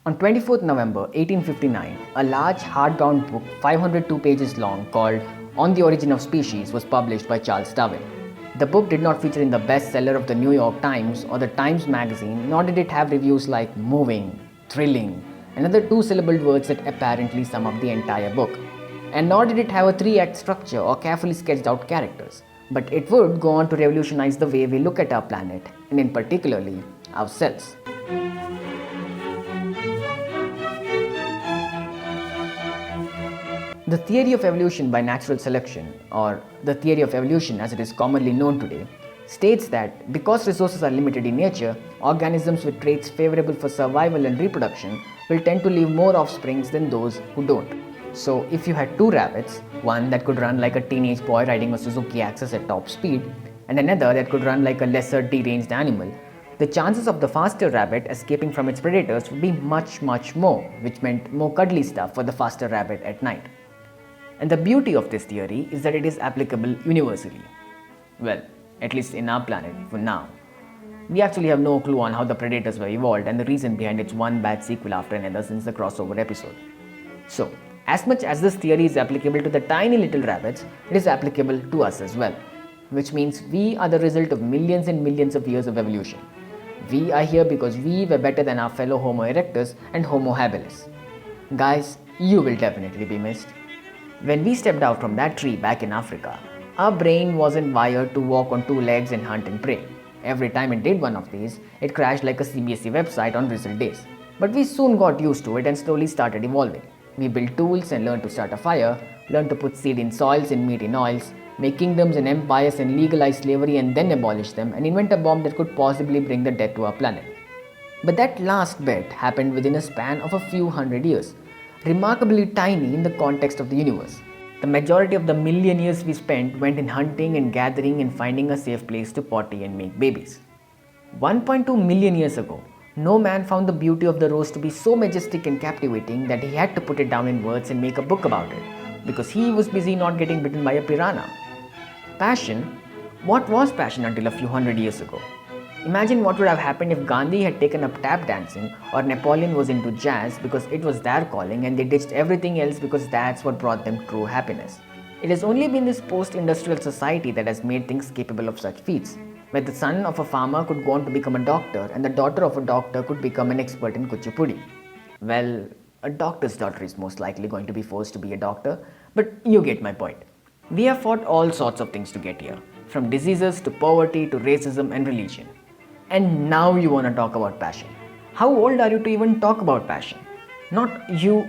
On 24th November 1859, a large hardbound book 502 pages long called On the Origin of Species was published by Charles Darwin. The book did not feature in the bestseller of the New York Times or the Times Magazine, nor did it have reviews like moving, thrilling, and other two-syllabled words that apparently sum up the entire book. And nor did it have a three-act structure or carefully sketched out characters. But it would go on to revolutionize the way we look at our planet, and in particularly ourselves. The theory of evolution by natural selection, or the theory of evolution as it is commonly known today, states that because resources are limited in nature, organisms with traits favorable for survival and reproduction will tend to leave more offsprings than those who don't. So, if you had two rabbits, one that could run like a teenage boy riding a Suzuki Axis at top speed, and another that could run like a lesser deranged animal, the chances of the faster rabbit escaping from its predators would be much more, which meant more cuddly stuff for the faster rabbit at night. And the beauty of this theory is that it is applicable universally. Well, at least in our planet for now. We actually have no clue on how the predators were evolved and the reason behind its one bad sequel after another since the crossover episode. So, as much as this theory is applicable to the tiny little rabbits, it is applicable to us as well. Which means we are the result of millions and millions of years of evolution. We are here because we were better than our fellow Homo erectus and Homo habilis. Guys, you will definitely be missed. When we stepped out from that tree back in Africa, our brain wasn't wired to walk on two legs and hunt and prey. Every time it did one of these, it crashed like a CBSE website on drizzle days. But we soon got used to it and slowly started evolving. We built tools and learned to start a fire, learned to put seed in soils and meat in oils, make kingdoms and empires and legalize slavery and then abolish them and invent a bomb that could possibly bring the death to our planet. But that last bit happened within a span of a few hundred years. Remarkably tiny in the context of the universe. The majority of the million years we spent went in hunting and gathering and finding a safe place to potty and make babies. 1.2 million years ago, no man found the beauty of the rose to be so majestic and captivating that he had to put it down in words and make a book about it, because he was busy not getting bitten by a piranha. Passion? What was passion until a few hundred years ago? Imagine what would have happened if Gandhi had taken up tap dancing or Napoleon was into jazz because it was their calling and they ditched everything else because that's what brought them true happiness. It has only been this post-industrial society that has made things capable of such feats, where the son of a farmer could go on to become a doctor and the daughter of a doctor could become an expert in kuchipudi. Well, a doctor's daughter is most likely going to be forced to be a doctor, but you get my point. We have fought all sorts of things to get here, from diseases to poverty to racism and religion. And now you want to talk about passion. How old are you to even talk about passion? Not you,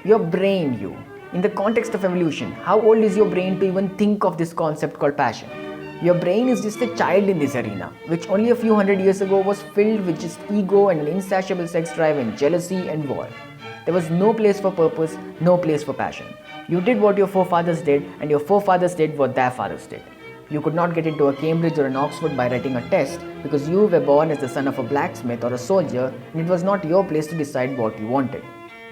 your brain, you. In the context of evolution, how old is your brain to even think of this concept called passion? Your brain is just a child in this arena, which only a few hundred years ago was filled with just ego and an insatiable sex drive and jealousy and war. There was no place for purpose, no place for passion. You did what your forefathers did, and your forefathers did what their fathers did. You could not get into a Cambridge or an Oxford by writing a test because you were born as the son of a blacksmith or a soldier and it was not your place to decide what you wanted.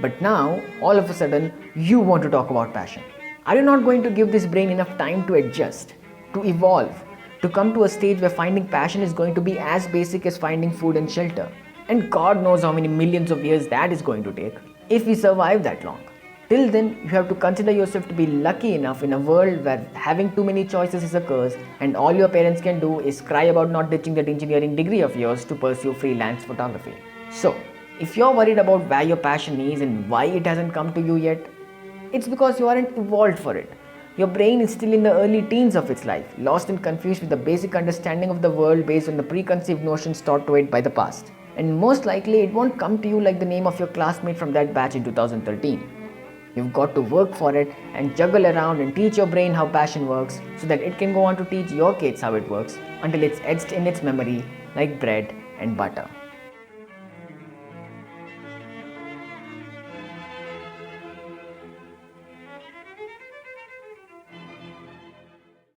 But now, all of a sudden, you want to talk about passion. Are you not going to give this brain enough time to adjust, to evolve, to come to a stage where finding passion is going to be as basic as finding food and shelter? And God knows how many millions of years that is going to take, if we survive that long. Till then, you have to consider yourself to be lucky enough in a world where having too many choices is a curse and all your parents can do is cry about not ditching that engineering degree of yours to pursue freelance photography. So, if you're worried about where your passion is and why it hasn't come to you yet, it's because you aren't evolved for it. Your brain is still in the early teens of its life, lost and confused with the basic understanding of the world based on the preconceived notions taught to it by the past. And most likely, it won't come to you like the name of your classmate from that batch in 2013. You've got to work for it and juggle around and teach your brain how passion works so that it can go on to teach your kids how it works until it's etched in its memory like bread and butter.